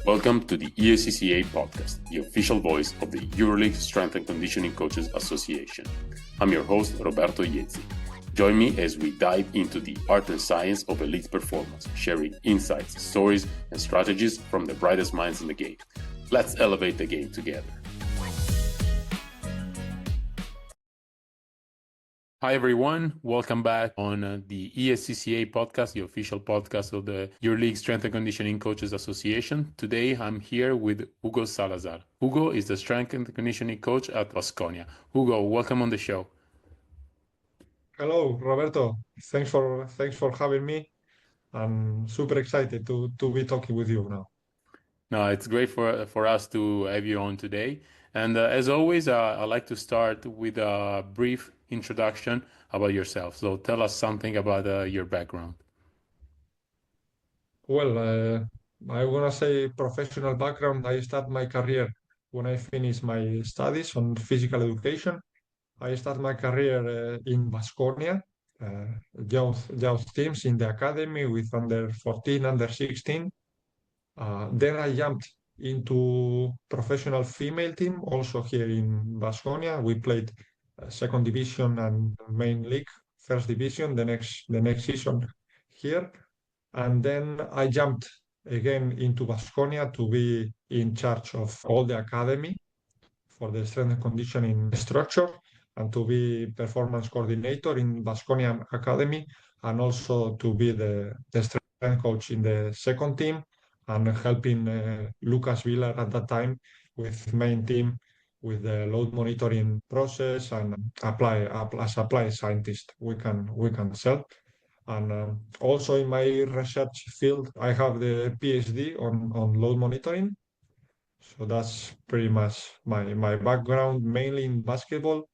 Welcome to the ESCCA podcast, the official voice of the EuroLeague Strength and Conditioning Coaches Association. I'm your host, Roberto Iezzi. Join me as we dive into the art and science of elite performance, sharing insights, stories, and strategies from the brightest minds in the game. Let's elevate the game together. Hi everyone, welcome back on the ESCCA podcast, the official podcast of the EuroLeague Strength and Conditioning Coaches Association. Today I'm here with Hugo Salazar. Hugo is the strength and conditioning coach at Baskonia. Hugo, welcome on the show. Hello, Roberto. Thanks for having me. I'm super excited to be talking with you now. No, it's great for us to have you on today. And as always, I like to start with a brief introduction about yourself. So tell us something about your background. Well, I wanna say professional background. I start my career when I finish my studies on physical education. I start my career in Baskonia, uh, youth teams in the academy with under 14, under 16. Then I jumped into professional female team also here in Baskonia. We played second division and main league, first division the next season here. And then I jumped again into Baskonia to be in charge of all the academy for the strength and conditioning structure and to be performance coordinator in Baskonia Academy and also to be the strength coach in the second team and helping Lucas Villar at that time with main team with the load monitoring process and as apply scientist we can sell. And also in my research field, I have the PhD on load monitoring. So that's pretty much my background, mainly in basketball.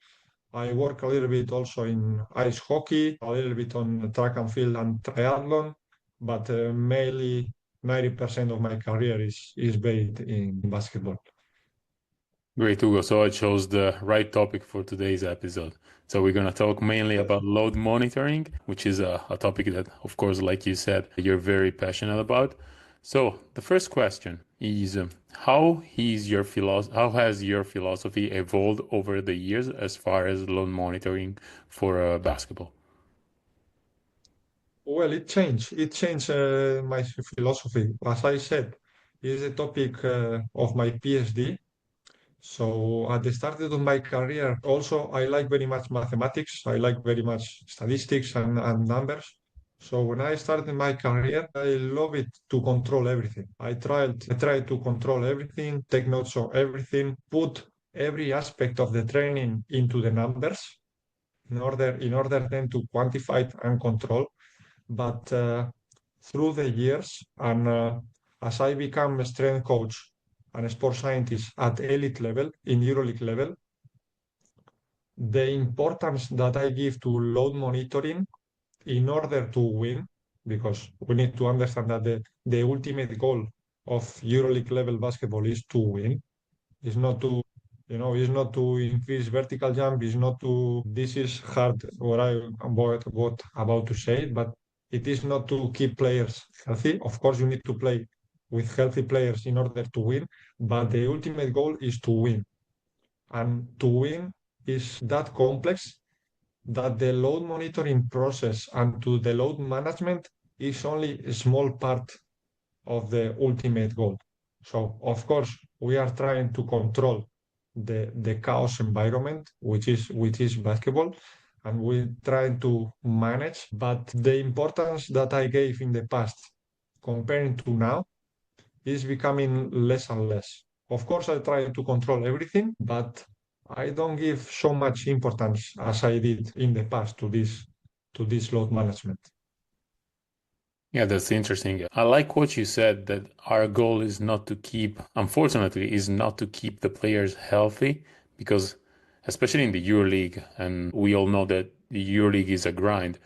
I work a little bit also in ice hockey, a little bit on track and field and triathlon, but mainly 90% of my career is based in basketball. Great, Hugo. So I chose the right topic for today's episode. So we're going to talk mainly about load monitoring, which is a topic that, of course, like you said, you're very passionate about. So the first question is, how has your philosophy evolved over the years as far as load monitoring for basketball? Well, it changed. It changed my philosophy. As I said, is a topic of my PhD. So at the start of my career, also I like very much mathematics. I like very much statistics and numbers. So when I started my career, I love it to control everything. I tried to control everything, take notes of everything, put every aspect of the training into the numbers in order then to quantify it and control. But through the years, and as I become a strength coach and a sports scientist at elite level, in EuroLeague level, the importance that I give to load monitoring in order to win, because we need to understand that the ultimate goal of EuroLeague level basketball is to win. It's not to, it's not to increase vertical jump. It's not to. This is hard. What about to say, but it is not to keep players healthy. Of course, you need to play with healthy players in order to win. But the ultimate goal is to win, and to win is that complex that the load monitoring process and to the load management is only a small part of the ultimate goal. So, of course, we are trying to control the chaos environment, which is basketball, and we're trying to manage. But the importance that I gave in the past comparing to now is becoming less and less. Of course, I try to control everything, but I don't give so much importance as I did in the past to this load management. Yeah, that's interesting. I like what you said that our goal is not to keep, unfortunately, is not to keep the players healthy because, especially in the EuroLeague, and we all know that the EuroLeague is a grind,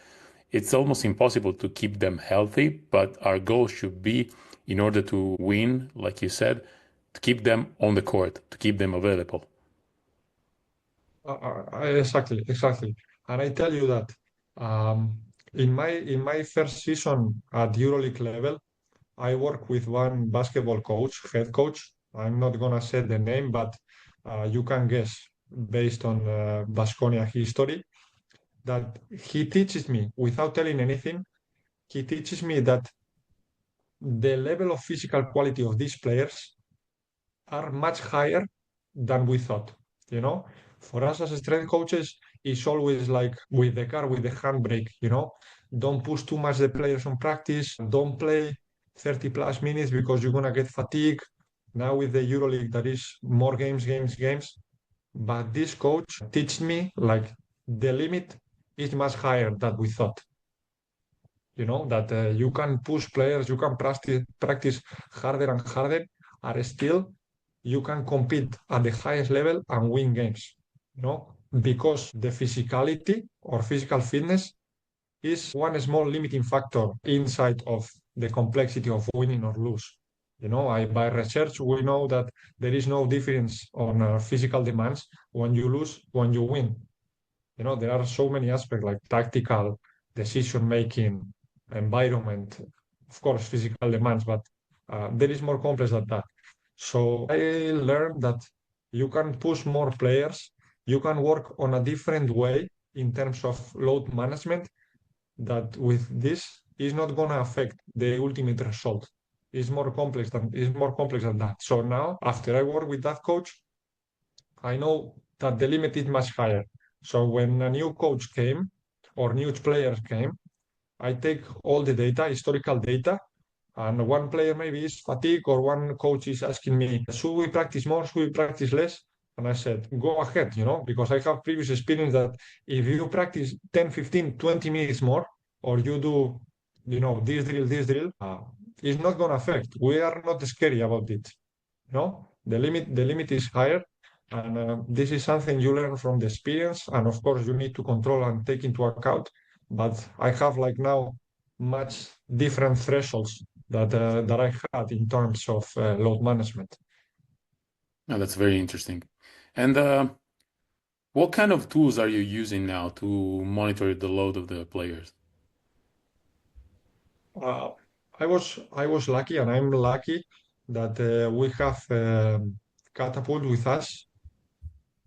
it's almost impossible to keep them healthy. But our goal should be, in order to win, like you said, to keep them on the court, to keep them available. Exactly. And I tell you that um, In my first season at EuroLeague level, I work with one basketball coach, head coach. I'm not gonna say the name, but you can guess based on Baskonia history that he teaches me without telling anything. He teaches me that the level of physical quality of these players are much higher than we thought. You know, for us as strength coaches, it's always like with the car, with the handbrake, don't push too much the players on practice, don't play 30 plus minutes because you're gonna get fatigued. Now with the EuroLeague, there is more games, games, games. But this coach teach me like the limit is much higher than we thought. That you can push players, you can practice harder and harder, and still you can compete at the highest level and win games. Because the physicality or physical fitness is one small limiting factor inside of the complexity of winning or lose. By research, we know that there is no difference on physical demands when you lose, when you win. There are so many aspects like tactical, decision making, environment, of course, physical demands, but there is more complex than that. So I learned that you can push more players, you can work on a different way in terms of load management that with this is not going to affect the ultimate result. It's more complex than that. So now, after I work with that coach, I know that the limit is much higher. So when a new coach came or new players came, I take all the data, historical data, and one player maybe is fatigued or one coach is asking me, should we practice more? Should we practice less? And I said, go ahead, because I have previous experience that if you practice 10, 15, 20 minutes more, or you do, this drill, it's not going to affect. We are not scary about it. No, the limit is higher, and this is something you learn from the experience, and of course you need to control and take into account. But I have like now much different thresholds that I had in terms of load management. Oh, that's very interesting. And what kind of tools are you using now to monitor the load of the players? Uh, I was lucky, and I'm lucky that we have Catapult with us.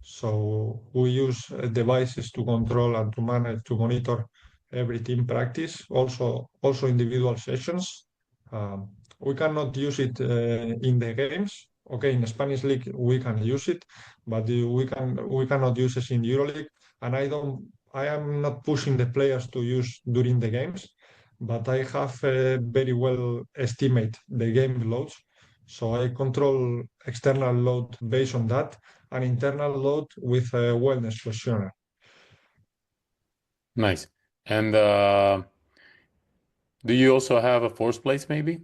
So we use devices to control and to manage, to monitor every team practice, also individual sessions. Um, we cannot use it in the games. Okay, in the Spanish league we can use it, but we cannot use it in EuroLeague. And I am not pushing the players to use during the games, but I have very well estimate the game loads. So I control external load based on that, an internal load with a wellness questionnaire. Nice. And do you also have a force place maybe?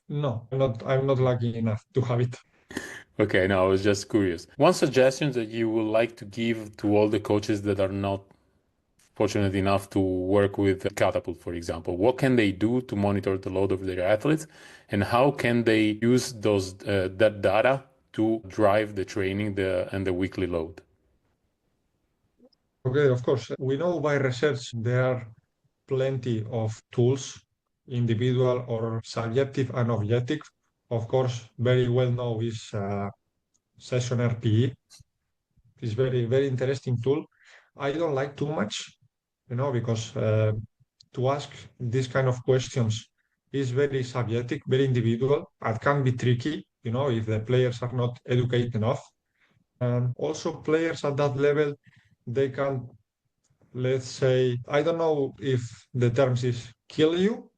No, I'm not lucky enough to have it. Okay, no, I was just curious. One suggestion that you would like to give to all the coaches that are not fortunate enough to work with Catapult, for example, what can they do to monitor the load of their athletes, and how can they use that data to drive the training and the weekly load? Okay, of course. We know by research there are plenty of tools, individual or subjective and objective. Of course, very well known is Session RPE. It's very, very interesting tool. I don't like too much, because to ask these kind of questions is very subjective, very individual. It can be tricky, if the players are not educated enough. And also players at that level, they can, let's say, I don't know if the terms is kill you,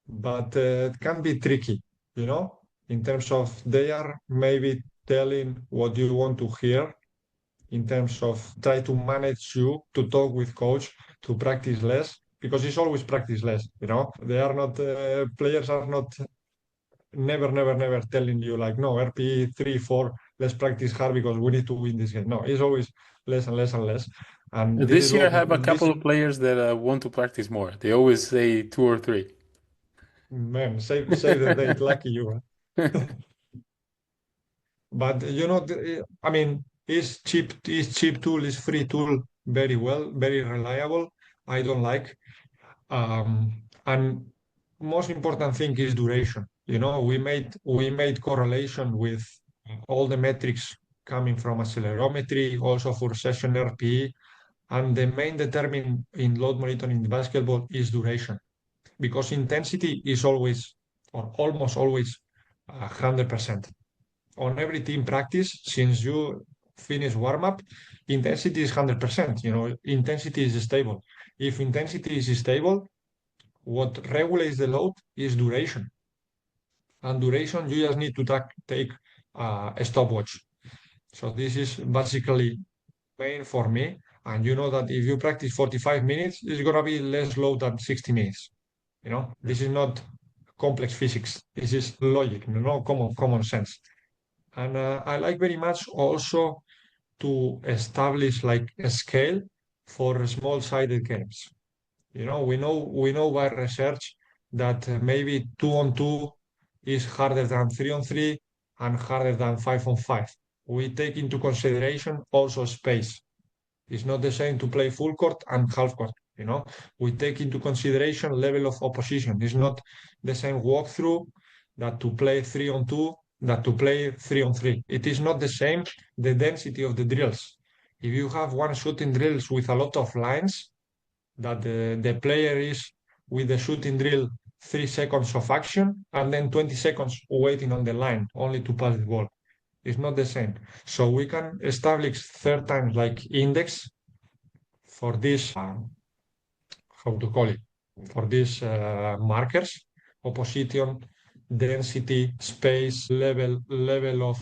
but it can be tricky, in terms of they are maybe telling what you want to hear in terms of try to manage you to talk with coach to practice less because it's always practice less. They are not players are not never telling you like no RP 3 4 let's practice hard because we need to win this game. No, it's always less and less and less, and this This is year, what I have a this couple of players that want to practice more. They always say two or three. man save the date. Lucky you. But I mean, is cheap tool, is free tool very well, very reliable. I don't like. And most important thing is duration. We made correlation with all the metrics coming from accelerometry, also for session RPE, and the main determinant in load monitoring in basketball is duration, because intensity is always or almost always 100%. On every team practice, since you finish warm up, intensity is 100%. Intensity is stable. If intensity is stable, what regulates the load is duration. And duration, you just need to take a stopwatch. So this is basically main for me. And you know that if you practice 45 minutes, it's going to be less load than 60 minutes. This is not complex physics. This is logic, common sense. And I like very much also to establish like a scale for small-sided games. We know by research that maybe 2-on-2 is harder than 3-on-3 and harder than 5-on-5. We take into consideration also space. It's not the same to play full court and half court. We take into consideration level of opposition. It's not the same walkthrough that to play 3-on-2 that to play 3-on-3. It is not the same the density of the drills. If you have one shooting drills with a lot of lines, that the player is with the shooting drill 3 seconds of action and then 20 seconds waiting on the line only to pass the ball. It's not the same. So we can establish third time like index for this, how to call it, for these markers, opposition, density, space, level of,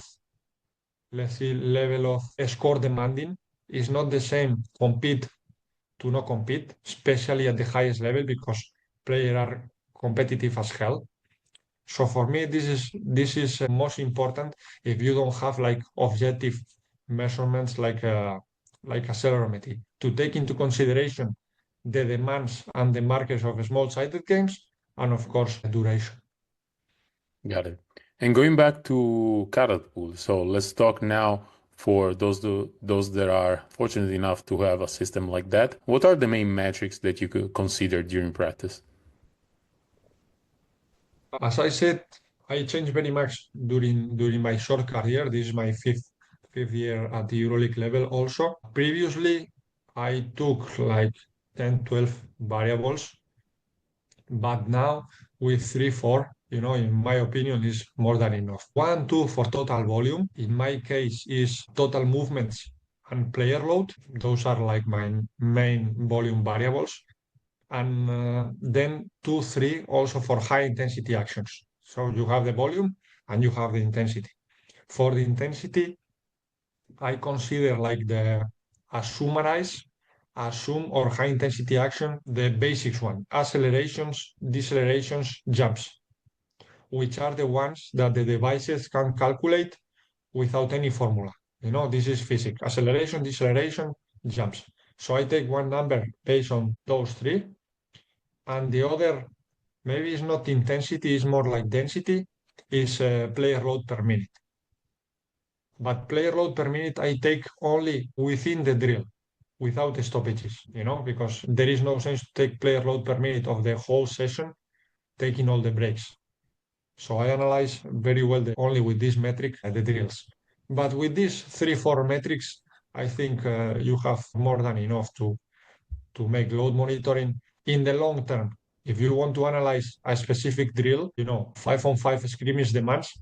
let's see, level of score demanding is not the same compete to not compete, especially at the highest level because players are competitive as hell. So for me, this is most important if you don't have like objective measurements like accelerometry to take into consideration the demands and the markers of small-sided games and of course duration. Got it. And going back to carrot pool, so let's talk now for those that are fortunate enough to have a system like that. What are the main metrics that you could consider during practice? As I said, I changed very much during my short career. This is my fifth year at the EuroLeague level also. Previously, I took like 10, 12 variables, but now with 3, 4, in my opinion, is more than enough. 1, 2 for total volume. In my case, is total movements and player load. Those are like my main volume variables. And then 2, 3 also for high intensity actions. So you have the volume and you have the intensity. For the intensity, I consider like the assume or high intensity action, the basics one, accelerations, decelerations, jumps, which are the ones that the devices can calculate without any formula. This is physics, acceleration, deceleration, jumps. So I take one number based on those three, and the other, maybe it's not intensity, it's more like density, is player load per minute. But player load per minute I take only within the drill, without the stoppages, because there is no sense to take player load per minute of the whole session, taking all the breaks. So I analyze very well only with this metric the drills. But with these 3, 4 metrics, I think you have more than enough to make load monitoring in the long term. If you want to analyze a specific drill, 5-on-5 scrimmage demands,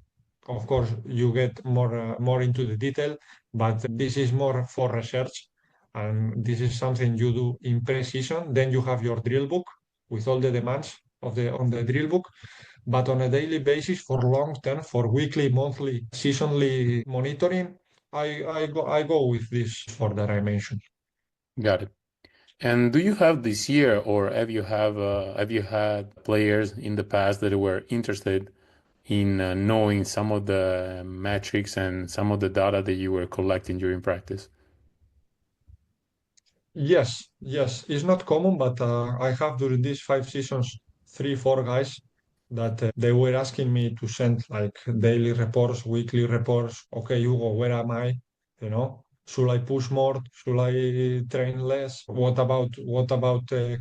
of course, you get more into the detail, but this is more for research, and this is something you do in pre-season. Then you have your drill book with all the demands on the drill book, but on a daily basis for long term, for weekly, monthly, seasonally monitoring, I go with this for that I mentioned. Got it. And do you have this year, or have you had players in the past that were interested in knowing some of the metrics and some of the data that you were collecting during practice? Yes, yes, it's not common, but I have during these 5 seasons 3, 4 guys that they were asking me to send like daily reports, weekly reports. Okay, Hugo, where am I? You know. Should I push more? Should I train less? What about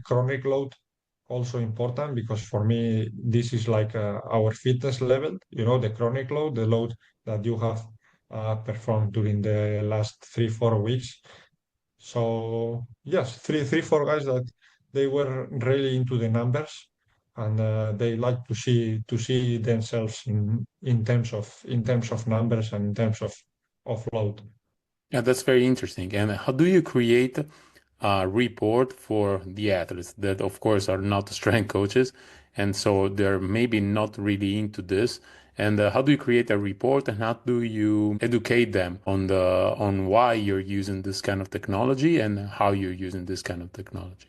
chronic load? Also important because for me this is like our fitness level. You know, the chronic load, the load that you have performed during the last 3 4 weeks. So yes, three four guys that they were really into the numbers, and they like to see themselves in terms of numbers and in terms of load. Yeah, that's very interesting. And how do you create a report for the athletes that, of course, are not strength coaches, and so they're maybe not really into this? And how do you create a report, and how do you educate them on the on why you're using this kind of technology and how you're using this kind of technology?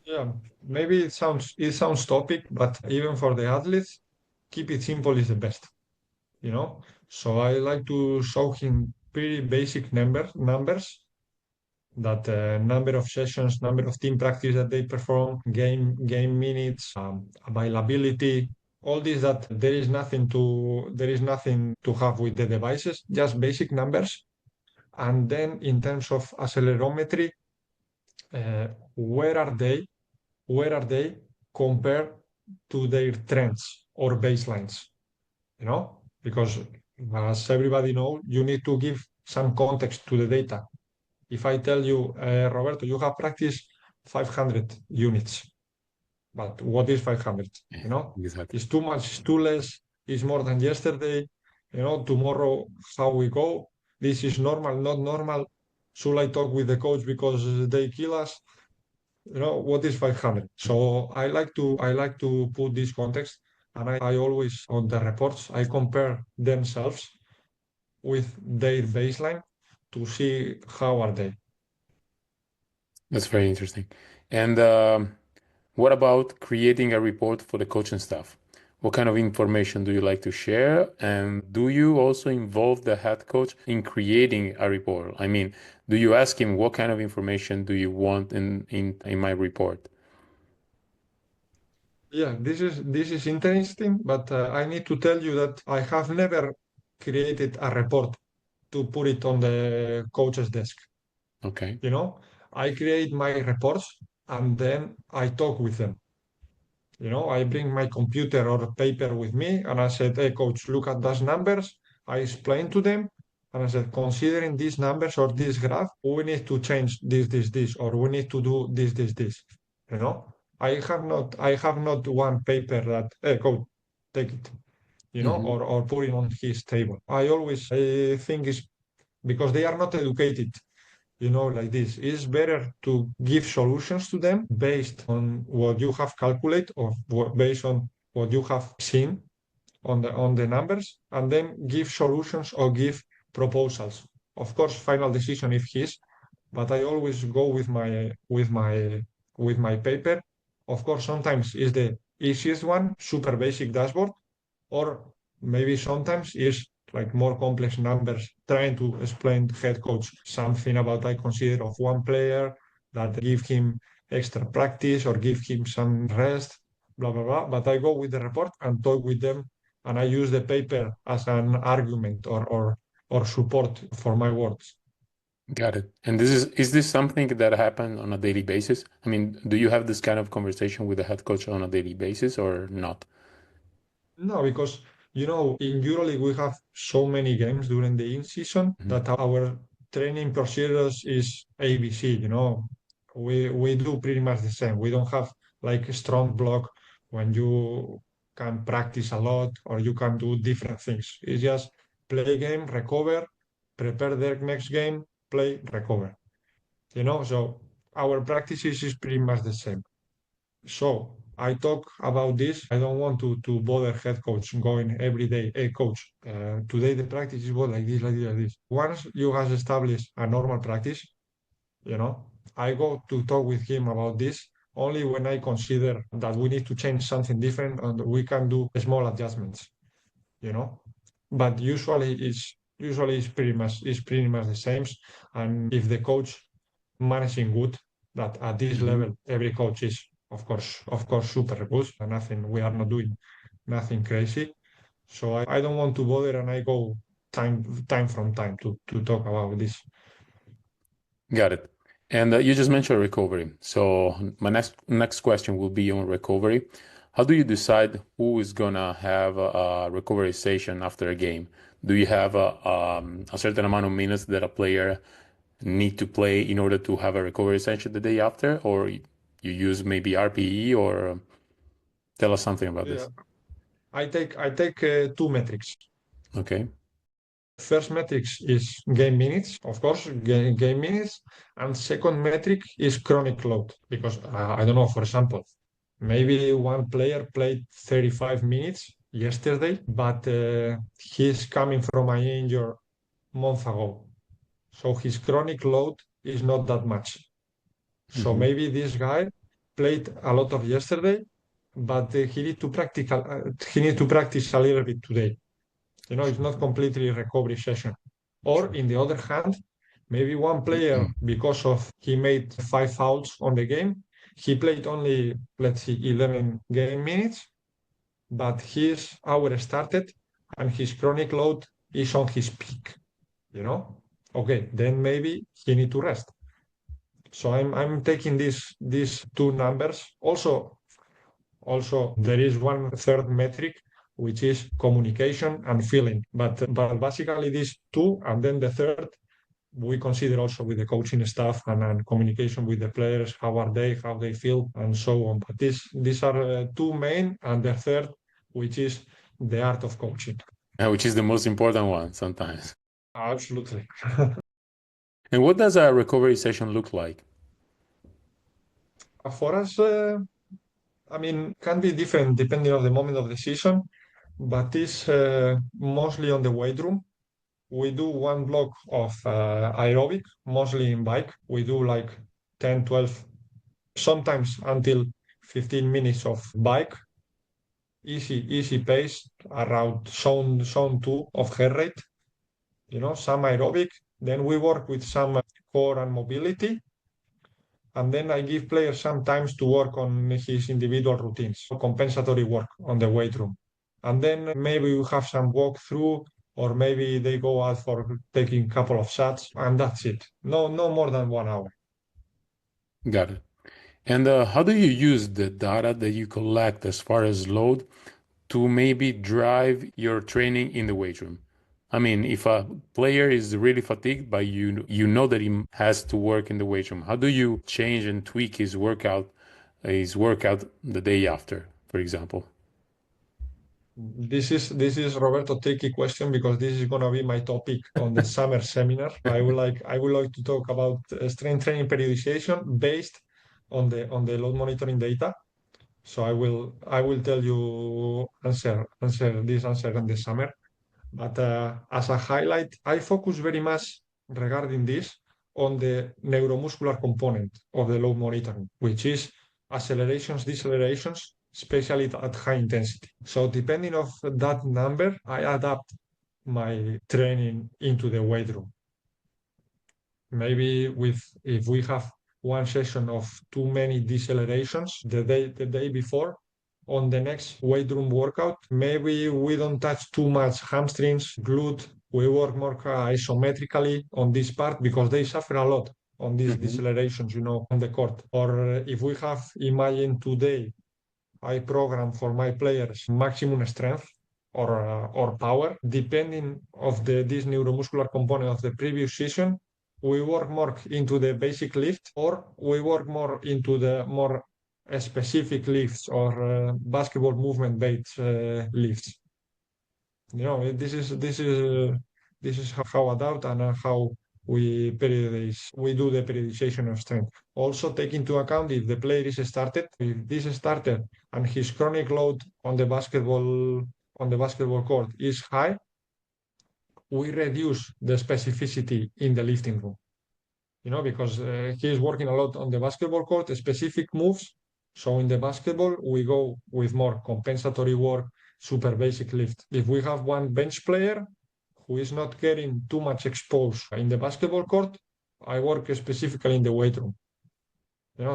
Yeah, maybe it sounds topic, but even for the athletes, keep it simple is the best, you know. So I like to show him pretty basic numbers that number of sessions, number of team practice that they perform, game minutes, availability, all this that there is nothing to have with the devices, just basic numbers. And then in terms of accelerometry, uh, where are they? Where are they compared to their trends or baselines? You know, because as everybody knows, you need to give some context to the data. If I tell you, Roberto, you have practiced 500 units, but what is 500? Yeah, You know, exactly. it's too much, it's too less, it's more than yesterday. You know, tomorrow, how we go? This is normal, not normal. Should I talk with the coach because they kill us? You know, what is 500? So I like to put this context, and I always on the reports I compare themselves with their baseline to see how are they. That's very interesting. And what about creating a report for the coaching staff? What kind of information do you like to share? And do you also involve the head coach in creating a report? I mean, do you ask him what kind of information do you want in my report? Yeah, this is interesting, but I need to tell you that I have never created a report to put it on the coach's desk. Okay. You know, I create my reports and then I talk with them. You know, I bring my computer or paper with me and I said, hey, coach, look at those numbers. I explain to them and I said, considering these numbers or this graph, we need to change this, or we need to do this. You know, I have not one paper that, hey, coach, take it, Hmm. or put it on his table. I think it's because they are not educated, like this. It's better to give solutions to them based on what you have calculated or based on what you have seen on the numbers, and then give solutions or give proposals. Of course, final decision if his, but I always go with my paper. Of course, sometimes it's the easiest one, super basic dashboard, or maybe sometimes it's like more complex numbers trying to explain to head coach something about I consider of one player that give him extra practice or give him some rest, blah blah blah. But I go with the report and talk with them, and I use the paper as an argument or support for my words. Got it. And is this something that happens on a daily basis? I mean, do you have this kind of conversation with the head coach on a daily basis or not? No, because in EuroLeague we have so many games during the in-season Mhm. that our training procedures is ABC, We do pretty much the same. We don't have like a strong block when you can practice a lot or you can do different things. It's just play game, recover, prepare the next game, play, recover. So our practices is pretty much the same. So I talk about this. I don't want to bother head coach going every day. Hey, coach, today the practice is what like this, like this, like this. Once you have established a normal practice, I go to talk with him about this only when I consider that we need to change something different and we can do small adjustments. You know, but usually it's pretty much the same. And if the coach managing good, that at this Mhm. level every coach is of course super good and nothing we are not doing nothing crazy. So I don't want to bother and I go time from time to talk about this. Got it. And you just mentioned recovery. So my next question will be on recovery. How do you decide who is gonna have a recovery session after a game? Do you have a certain amount of minutes that a player need to play in order to have a recovery session the day after, or you use maybe RPE, or tell us something about Yeah, this? I take two metrics. Okay. First metrics is game minutes, of course, game minutes, and second metric is chronic load because I don't know, for example, maybe one player played 35 minutes yesterday, but he's coming from an injury month ago, so his chronic load is not that much. So Hmm. maybe this guy played a lot of yesterday, but he need to practice a little bit today. It's not completely recovery session. Or Sure. in the other hand, maybe one player, because of he made 5 fouls on the game, he played only, let's see, 11 game minutes, but his hour started and his chronic load is on his peak, you know? Okay, then maybe he need to rest. So I'm taking these two numbers. Also, there is one third metric, which is communication and feeling. But basically these two, and then the third, we consider also with the coaching staff and communication with the players, how they feel, and so on. But these are two main, and the third, which is the art of coaching. Which is the most important one sometimes. Absolutely. And what does a recovery session look like? For us, I mean, can be different depending on the moment of the season, but it's mostly on the weight room. We do one block of aerobic, mostly in bike. We do like 10, 12, sometimes until 15 minutes of bike, easy pace, around zone two of heart rate, some aerobic. Then we work with some core and mobility. And then I give players some times to work on his individual routines, so compensatory work on the weight room. And then maybe we have some walkthrough, or maybe they go out for taking a couple of shots, and that's it. No more than 1 hour. Got it. And how do you use the data that you collect as far as load to maybe drive your training in the weight room? I mean, if a player is really fatigued, but you know that he has to work in the weight room, how do you change and tweak his workout the day after, for example? This is Roberto tricky question because this is gonna be my topic on the summer seminar. I would like to talk about strength training periodization based on the load monitoring data. So I will tell you answer in the summer. But as a highlight, I focus very much regarding this on the neuromuscular component of the load monitoring, which is accelerations, decelerations, especially at high intensity. So depending of that number, I adapt my training into the weight room. Maybe if we have one session of too many decelerations the day before, on the next weight room workout, maybe we don't touch too much hamstrings, glute. We work more isometrically on this part because they suffer a lot on these Mhm. decelerations, on the court. Or if we have, imagine today, I program for my players maximum strength or power, depending of this neuromuscular component of the previous session. We work more into the basic lift, or we work more into the more specific lifts or basketball movement based lifts. This is how adapt and how we do the periodization of strength. Also take into account if the player is started, if this is started and his chronic load on the basketball court is high, we reduce the specificity in the lifting room. Because he is working a lot on the basketball court, specific moves. So in the basketball, we go with more compensatory work, super basic lift. If we have one bench player who is not getting too much exposed in the basketball court, I work specifically in the weight room.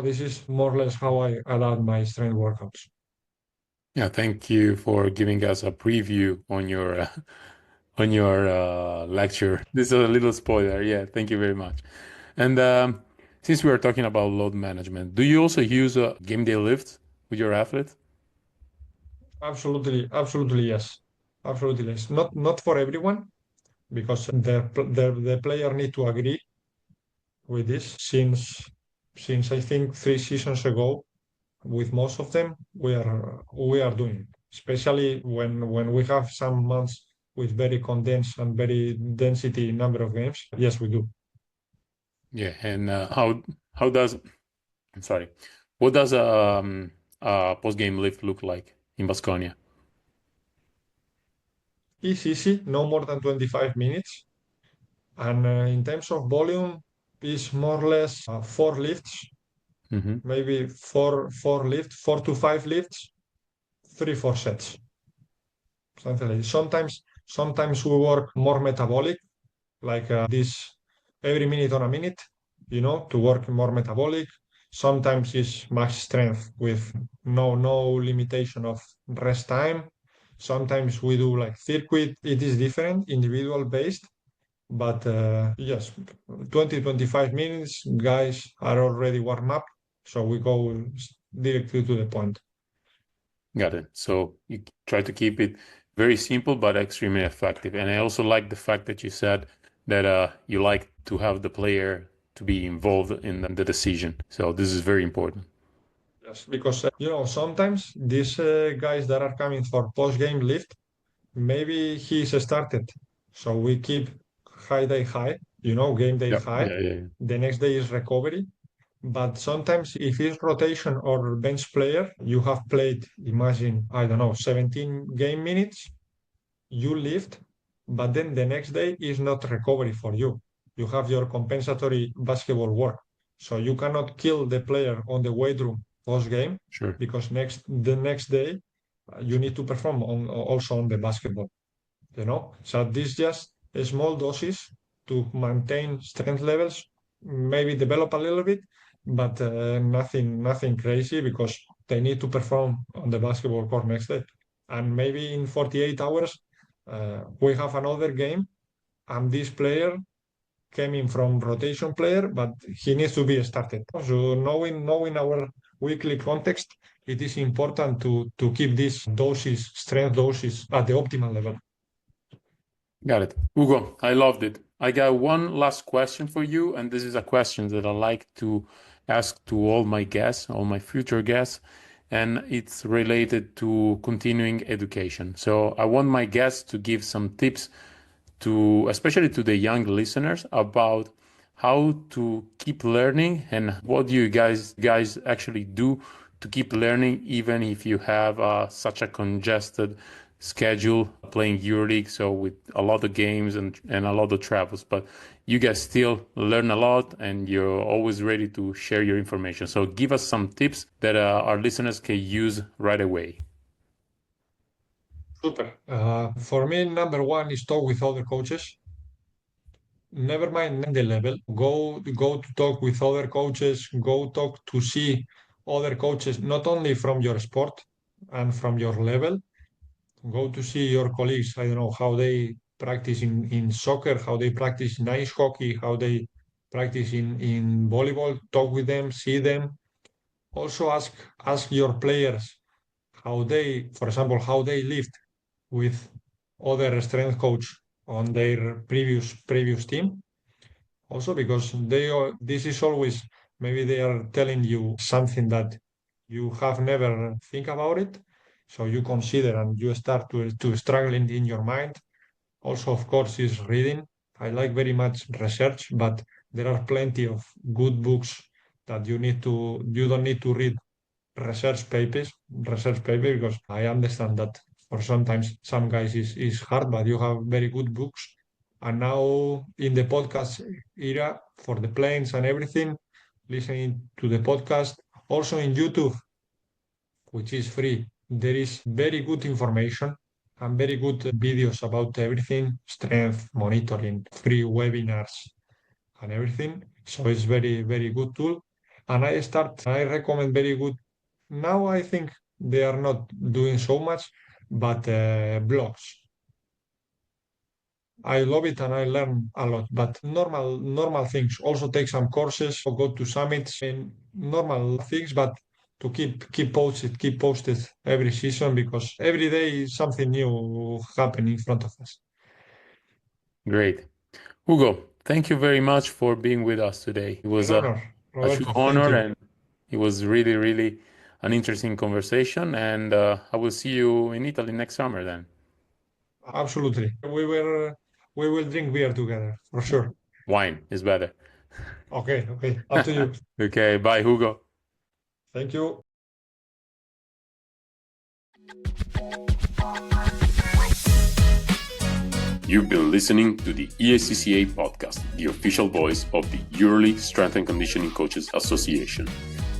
This is more or less how I adapt my strength workouts. Yeah, thank you for giving us a preview on your lecture. This is a little spoiler. Yeah, thank you very much. And since we are talking about load management, do you also use a game day lift with your athlete? Absolutely, absolutely yes. Absolutely yes. Not for everyone, because the player need to agree with this since I think 3 seasons ago, with most of them we are doing it. Especially when we have some months with very condensed and very density number of games. Yes, we do. Yeah, and how does I'm sorry, what does a post game lift look like in Baskonia? It's easy, no more than 25 minutes. And in terms of volume, it's more or less 4 lifts, Hmm. maybe four lifts, 4 to 5 lifts, 3, 4 sets. Something like this. Sometimes we work more metabolic, like this every minute on a minute, to work more metabolic. Sometimes it's max strength with no limitation of rest time. Sometimes we do like circuit. It is different, individual based. But yes, 20, 25 minutes, guys are already warm up. So we go directly to the point. Got it. So you try to keep it very simple but extremely effective. And I also like the fact that you said that you like to have the player to be involved in the decision. So this is very important. Yes, because sometimes these guys that are coming for post-game lift, maybe he's started. So we keep high day high, game day Yeah, high. yeah, yeah. The next day is recovery. But sometimes if it's rotation or bench player, you have played, imagine, I don't know, 17 game minutes, you lift, but then the next day is not recovery for you. You have your compensatory basketball work. So you cannot kill the player on the weight room post game, Sure. because the next day you need to perform also on the basketball. So this just a small doses to maintain strength levels, maybe develop a little bit, but nothing crazy, because they need to perform on the basketball court next day. And maybe in 48 hours, we have another game, and this player came in from rotation player, but he needs to be started. So knowing our weekly context, it is important to keep these doses, strength doses at the optimal level. Got it. Hugo, I loved it. I got one last question for you, and this is a question that I like to ask to all my guests, all my future guests, and it's related to continuing education. So I want my guests to give some tips to, especially to the young listeners, about how to keep learning and what do you guys actually do to keep learning even if you have such a congested schedule playing EuroLeague, so with a lot of games and a lot of travels, but you guys still learn a lot and you're always ready to share your information. So give us some tips that our listeners can use right away. Super. For me, number one is talk with other coaches. Never mind the level. Go to talk with other coaches. Go talk to see other coaches, not only from your sport and from your level. Go to see your colleagues. I don't know how they practice in soccer, how they practice in ice hockey, how they practice in volleyball. Talk with them, see them. Also ask your players how they, for example, how they lift with other strength coach on their previous team. Also because this is always, maybe they are telling you something that you have never think about it. So you consider and you start to struggling in your mind. Also, of course, is reading. I like very much research, but there are plenty of good books that you don't need to read research paper, because I understand that for sometimes some guys is hard, but you have very good books. And now in the podcast era, for the planes and everything, listening to the podcast, also in YouTube, which is free, there is very good information and very good videos about everything, strength, monitoring, free webinars and everything. So it's very good tool. And I recommend very good. Now I think they are not doing so much, but blogs. I love it and I learn a lot. But normal things. Also take some courses or go to summits and normal things, but to keep posted every season because every day something new happen in front of us. Great. Hugo, thank you very much for being with us today. It was An honor, a true Roberto. Thank honor you. and it was really, really an interesting conversation. And I will see you in Italy next summer then. Absolutely. We will drink beer together for sure. Wine is better. Okay, okay. Up to you. Okay, bye, Hugo. Thank you. You've been listening to the ESCCA podcast, the official voice of the EuroLeague Strength and Conditioning Coaches Association.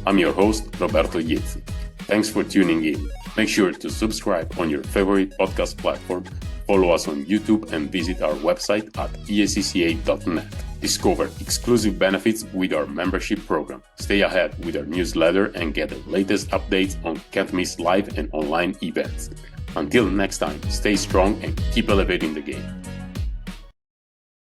I'm your host, Roberto Iezzi. Thanks for tuning in. Make sure to subscribe on your favorite podcast platform, follow us on YouTube, and visit our website at escca.net. Discover exclusive benefits with our membership program. Stay ahead with our newsletter and get the latest updates on Can't Miss live and online events. Until next time, stay strong and keep elevating the game.